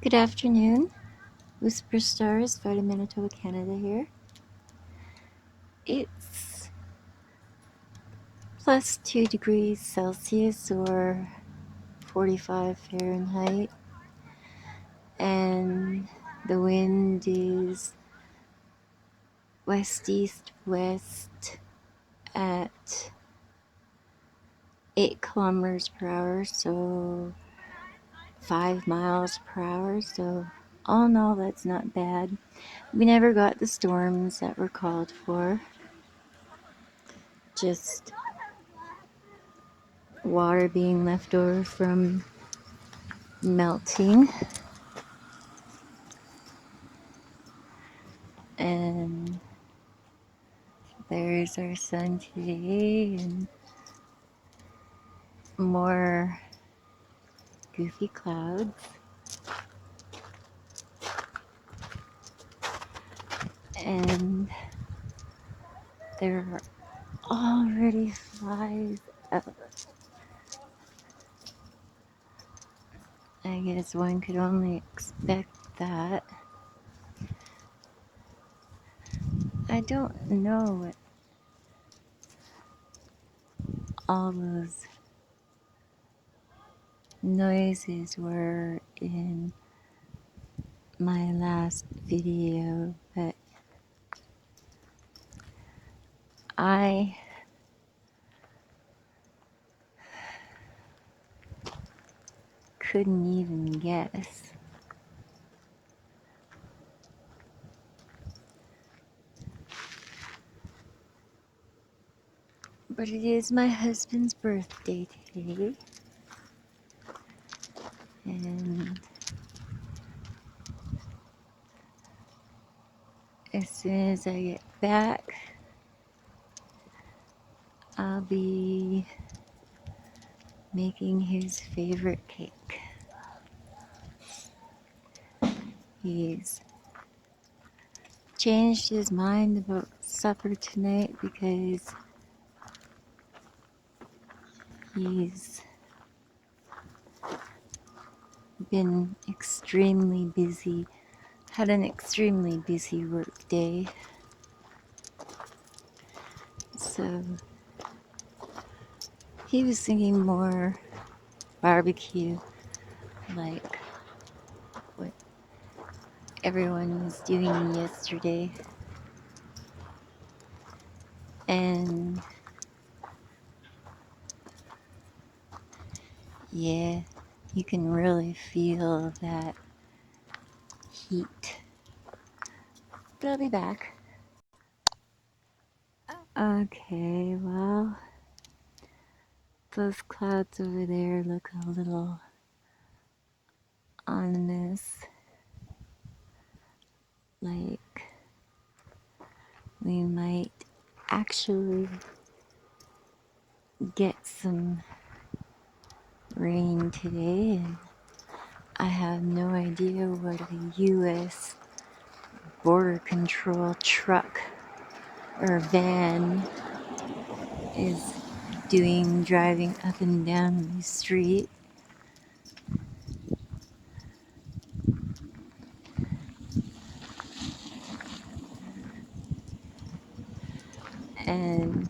Good afternoon, WhisperStars, Vita Manitoba, Canada here. It's plus 2 degrees Celsius or 45 Fahrenheit, and the wind is west-east-west at 8 kilometers per hour, so 5 miles per hour, so all in all, that's not bad. We never got the storms that were called for, just water being left over from melting. And there's our sun today, and more goofy clouds. And there are already flies out. I guess one could only expect that. I don't know what all those noises were in my last video, but I couldn't even guess. But it is my husband's birthday today, and as soon as I get back, I'll be making his favorite cake. He's changed his mind about supper tonight because he's been extremely busy, had an extremely busy work day. So he was thinking more barbecue, like what everyone was doing yesterday. And yeah, you can really feel that heat. But I'll be back. Okay, well, those clouds over there look a little ominous. Like we might actually get some rain today, and I have no idea what a U.S. Border Control truck or van is doing driving up and down the street. And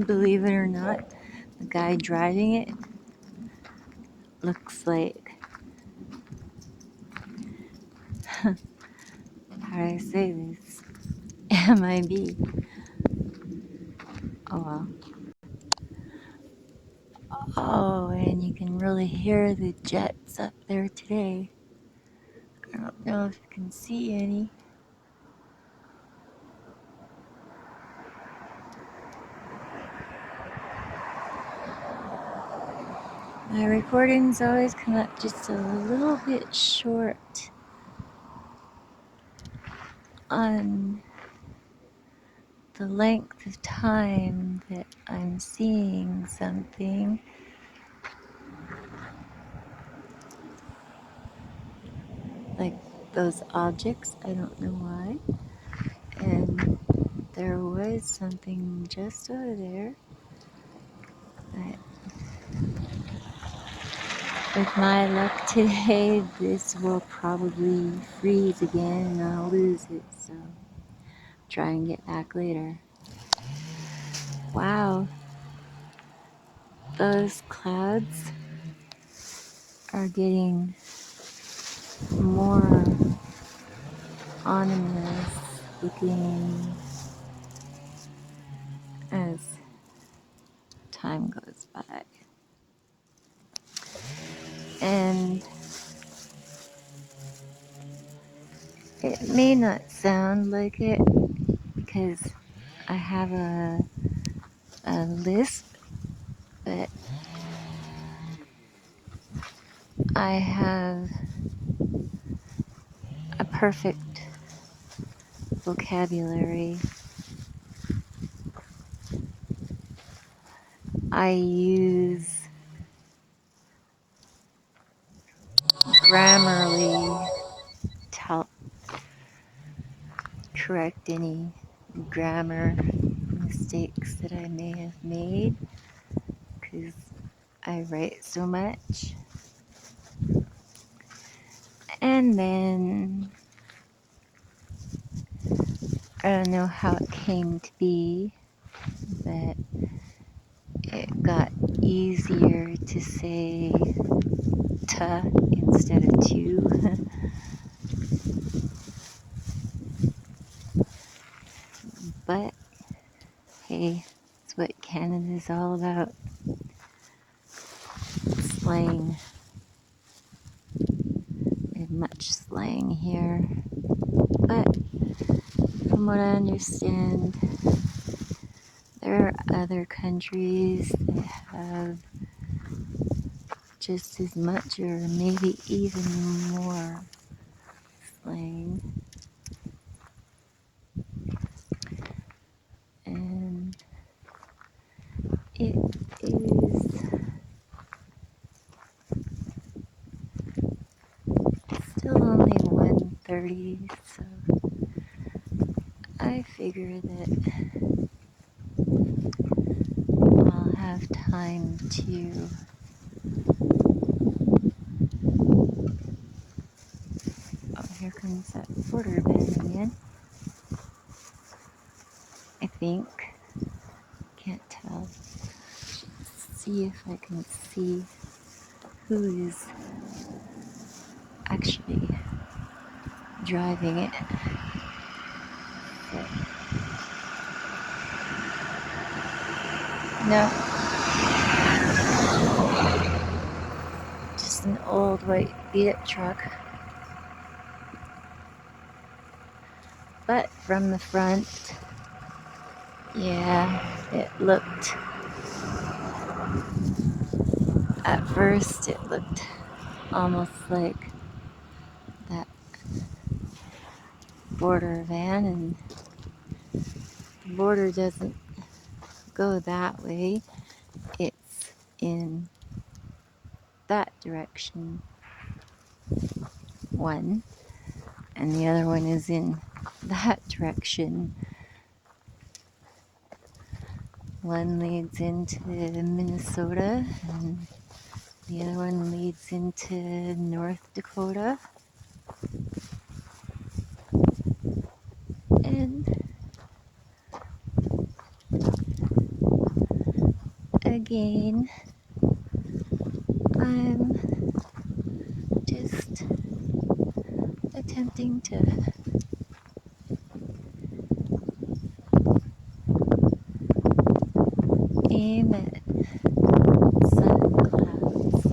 believe it or not, the guy driving it looks like, how do I say this? MIB. Oh well. Oh, and you can really hear the jets up there today. I don't know if you can see any. My recordings always come up just a little bit short on the length of time that I'm seeing something. Like those objects, I don't know why. And there was something just over there that With my luck today, this will probably freeze again and I'll lose it, so try and get back later. Wow, those clouds are getting more ominous looking as time goes by. And it may not sound like it because I have a lisp, but I have a perfect vocabulary. I use Grammarly to correct any grammar mistakes that I may have made because I write so much. And then I don't know how it came to be, but it got easier to say "ta" instead of "to." But hey, it's what Canada's all about. Slang. We have much slang here. But from what I understand, there are other countries that have just as much or maybe even more slang. And it is still only 1:30, so I figure that I'll have time to here comes that border van again. I think. Can't tell. See if I can see who is actually driving it. But no. Just an old white beat-up truck. But from the front, yeah, it looked, at first it looked almost like that border van, and the border doesn't go that way. It's in that direction, one, and the other one is in that direction. One leads into Minnesota, and the other one leads into North Dakota. And again, I'm just attempting to aim at sun and clouds.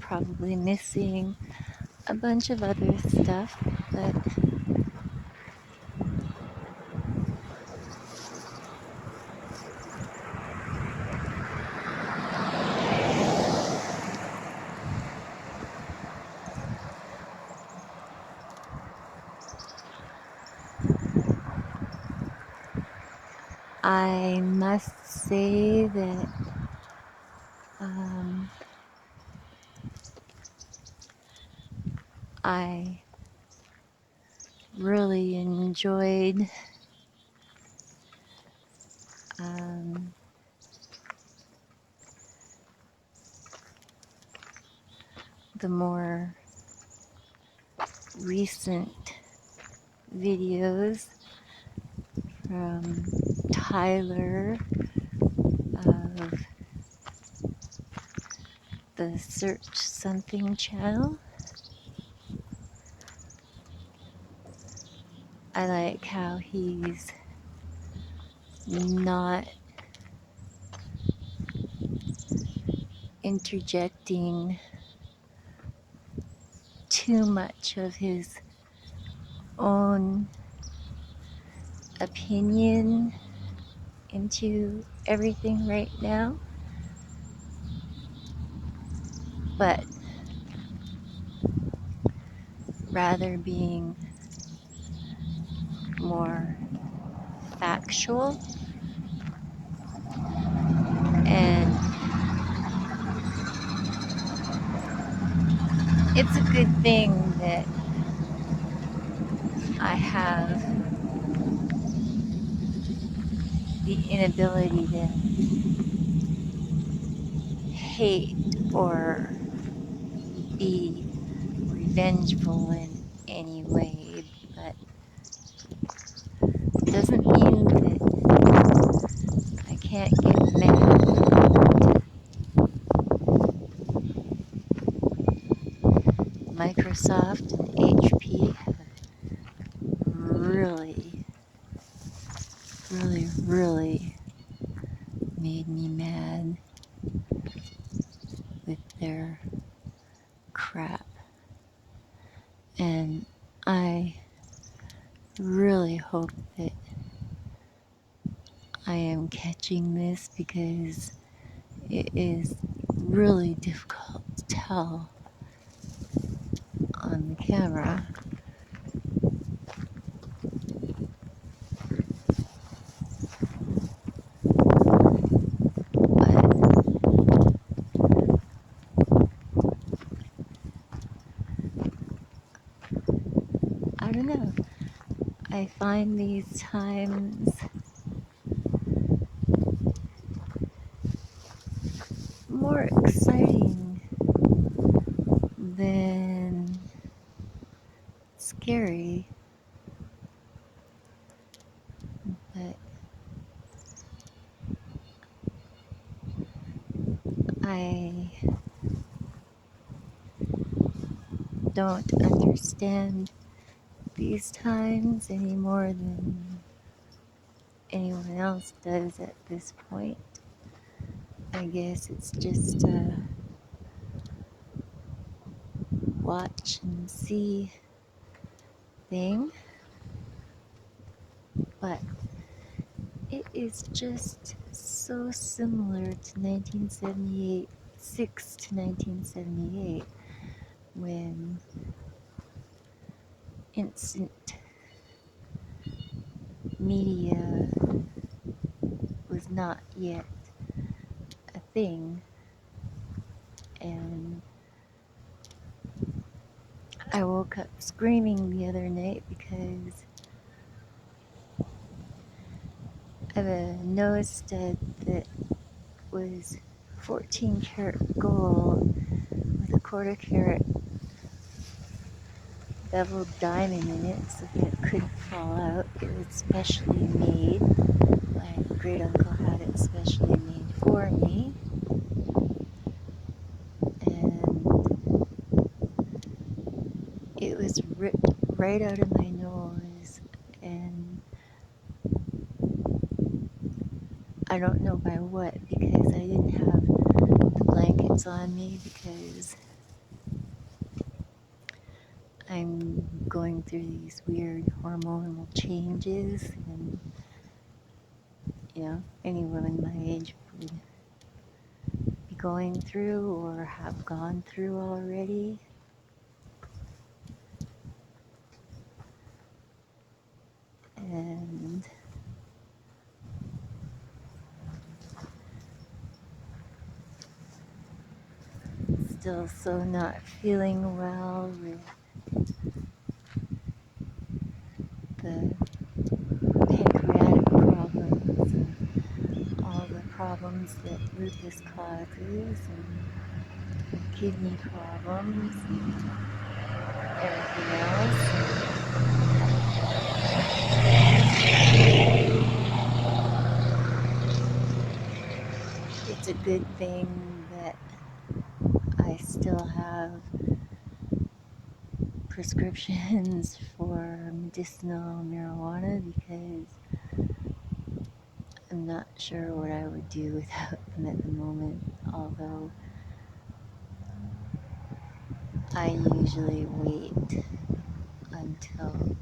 Probably missing a bunch of other stuff, but I must say that I really enjoyed the more recent videos from Tyler of the Search Something channel. I like how he's not interjecting too much of his own opinion into everything right now, but rather being more factual. And it's a good thing that I have the inability to hate or be revengeful in any way, but it doesn't mean that I can't get mad about Microsoft and HP have really made me mad with their crap. And I really hope that I am catching this, because it is really difficult to tell on the camera. But I don't know. I find these times more exciting than scary, but I don't understand these times any more than anyone else does at this point. I guess it's just a watch and see thing, but it is just so similar to 1978, to 1978, when instant media was not yet a thing. And I woke up screaming the other night because of a nose stud that was 14 karat gold with a quarter carat beveled diamond in it so that it couldn't fall out. It was specially made. My great uncle had it specially made for me. And it was ripped right out of my nose. And I don't know by what, because I didn't have the blankets on me, because I'm going through these weird hormonal changes, and any woman my age would be going through or have gone through already. And still so not feeling well with the pancreatic problems and all the problems that lupus causes and kidney problems and everything else. It's a good thing that I still have prescriptions for medicinal marijuana because I'm not sure what I would do without them at the moment, although I usually wait until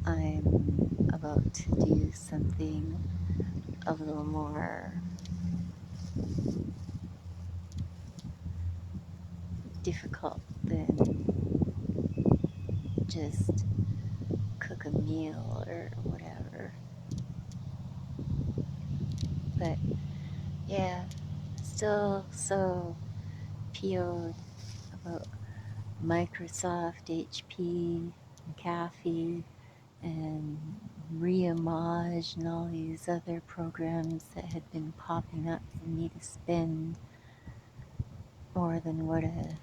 I'm about to do something a little more difficult than just cook a meal or whatever. But yeah, still so PO'd about Microsoft, HP, McAfee, and Reimage and all these other programs that had been popping up for me to spend more than what a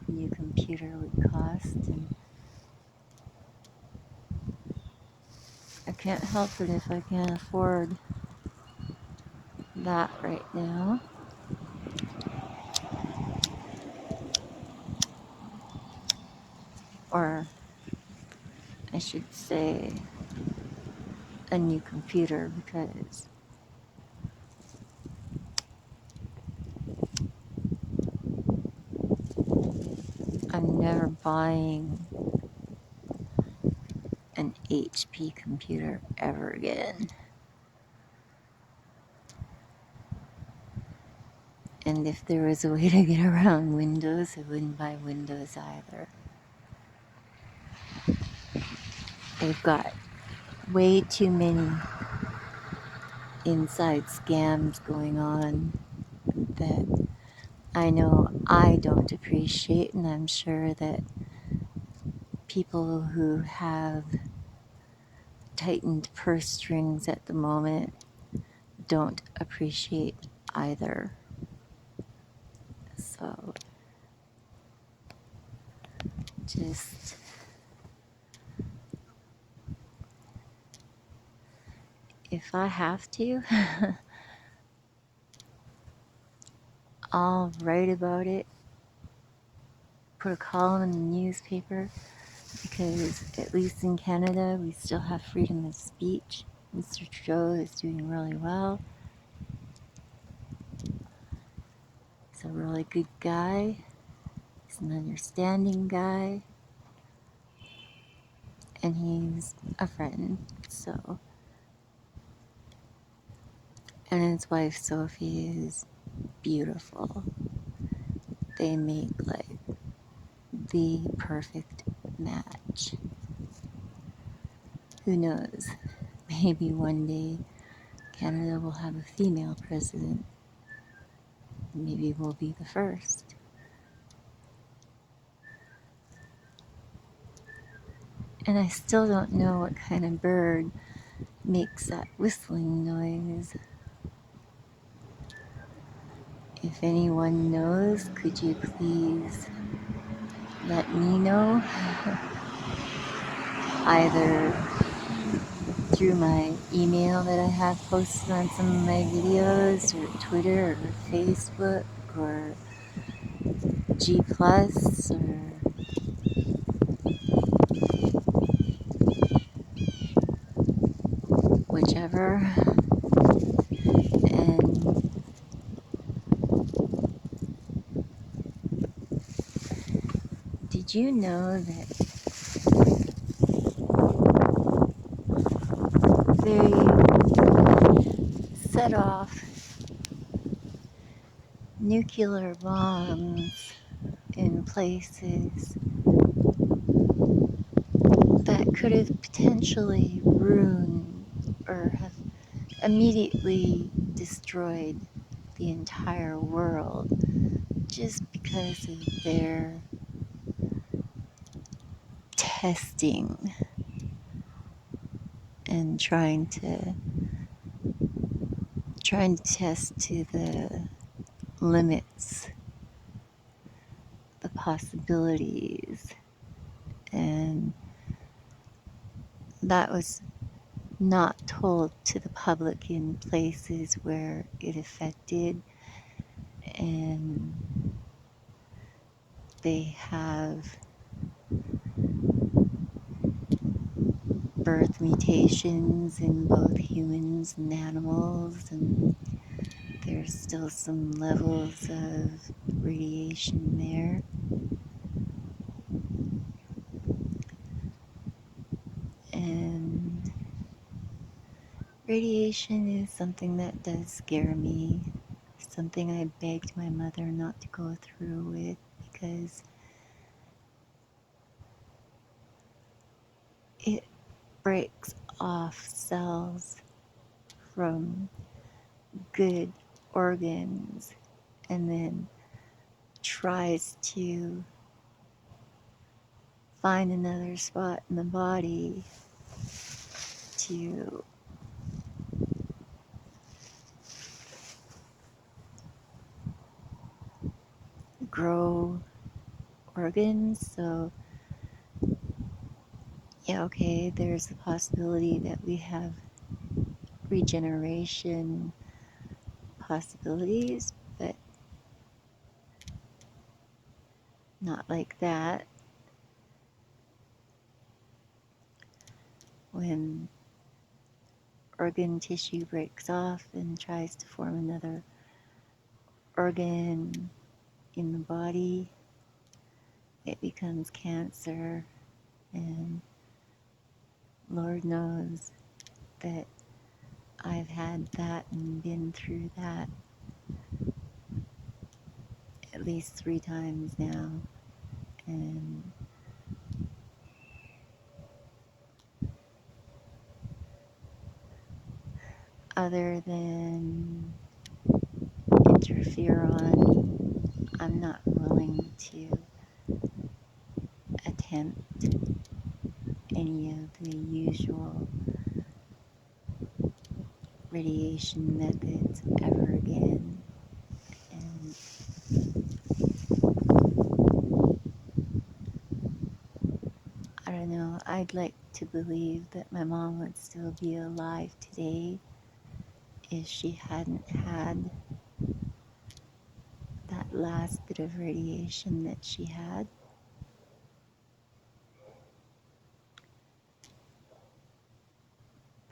new computer would cost. And I can't help it if I can't afford that right now. Or I should say a new computer, because I'm never buying an HP computer ever again. And if there was a way to get around Windows, I wouldn't buy Windows either. They've got way too many inside scams going on that I know I don't appreciate, and I'm sure that people who have tightened purse strings at the moment don't appreciate either. So just if I have to, I'll write about it, put a column in the newspaper, because at least in Canada we still have freedom of speech. Mr. Trudeau is doing really well. He's a really good guy. He's an understanding guy. And he's a friend, so. And his wife Sophie is beautiful. They make like the perfect match. Who knows? Maybe one day Canada will have a female president. Maybe we'll be the first. And I still don't know what kind of bird makes that whistling noise. If anyone knows, could you please let me know? Either through my email that I have posted on some of my videos, or Twitter, or Facebook, or G+, or whichever. And did you know that they set off nuclear bombs in places that could have potentially ruined or have immediately destroyed the entire world, just because of their testing and trying to test to the limits, the possibilities, and that was not told to the public in places where it affected, and they have birth mutations in both humans and animals, and there's still some levels of radiation there. And radiation is something that does scare me, something I begged my mother not to go through with, because it breaks off cells from good organs and then tries to find another spot in the body to grow organs. So yeah, okay, there's the possibility that we have regeneration possibilities, but not like that. When organ tissue breaks off and tries to form another organ in the body, it becomes cancer, and Lord knows that I've had that and been through that at least 3 times now. And other than interferon, I'm not willing to attempt any of the usual radiation methods ever again. And I don't know, I'd like to believe that my mom would still be alive today if she hadn't had that last bit of radiation that she had.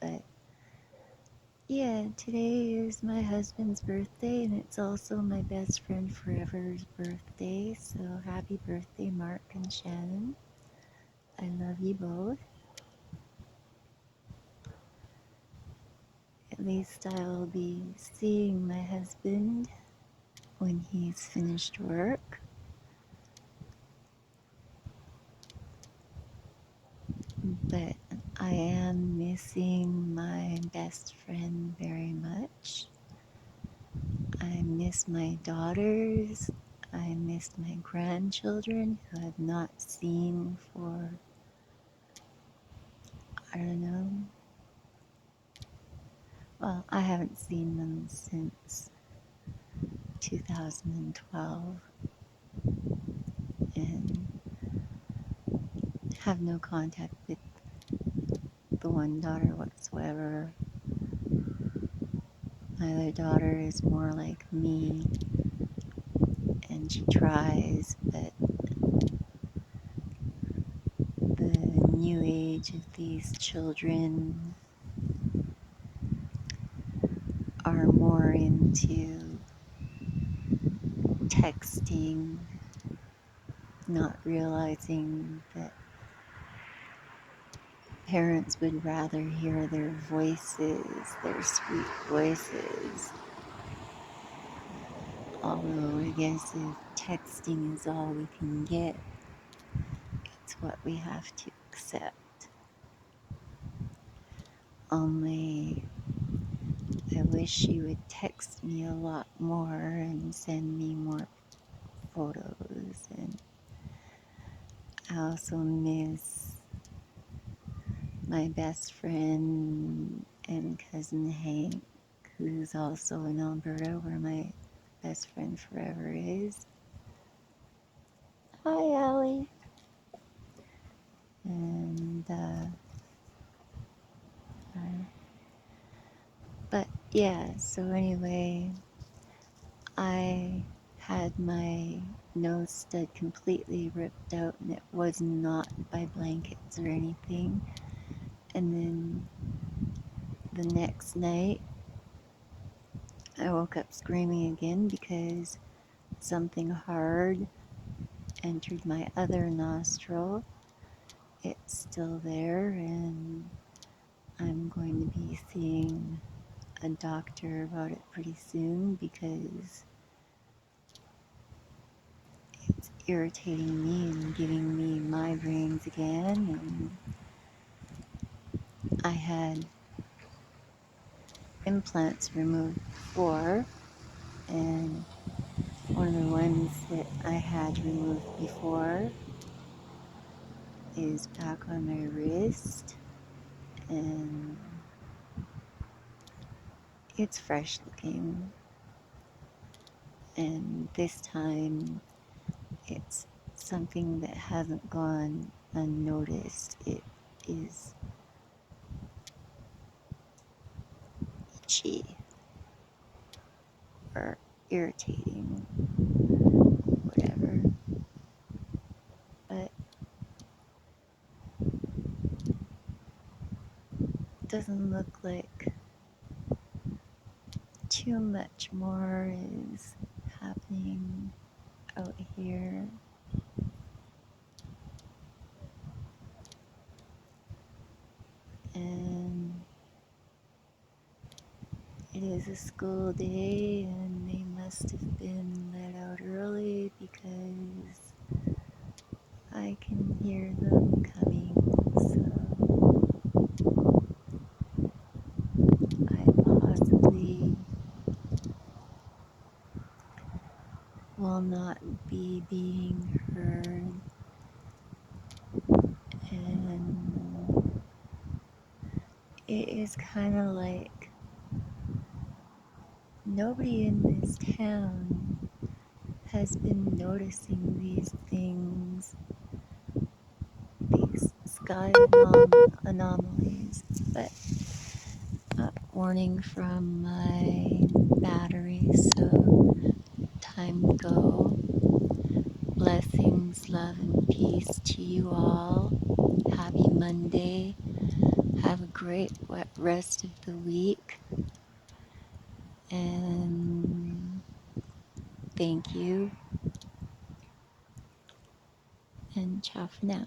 But yeah, today is my husband's birthday, and it's also my best friend forever's birthday. So happy birthday, Mark and Shannon. I love you both. At least I'll be seeing my husband when he's finished work. But I am missing my best friend very much. I miss my daughters. I miss my grandchildren who I've not seen for, I don't know. Well, I haven't seen them since 2012 and have no contact with the one daughter whatsoever. My other daughter is more like me, and she tries, but the new age of these children are more into texting, not realizing that parents would rather hear their voices, their sweet voices. Although I guess if texting is all we can get, it's what we have to accept. Only I wish she would text me a lot more and send me more photos. And I also miss my best friend and cousin Hank, who's also in Alberta, where my best friend forever is. Hi, Allie. And, but yeah, so anyway, I had my nose stud completely ripped out, and it was not by blankets or anything. And then the next night, I woke up screaming again because something hard entered my other nostril. It's still there, and I'm going to be seeing a doctor about it pretty soon because it's irritating me and giving me migraines again. And I had implants removed before, and one of the ones that I had removed before is back on my wrist, and it's fresh looking, and this time it's something that hasn't gone unnoticed. It is itchy or irritating, whatever, but it doesn't look like too much more is happening out here. And it is a school day, and they must have been let out early because I can hear them coming, so I possibly will not be being heard. And it is kind of like nobody in this town has been noticing these things, these sky anomalies. But warning from my battery, so time to go. Blessings, love, and peace to you all. Happy Monday. Have a great rest of the week. And thank you. And ciao for now.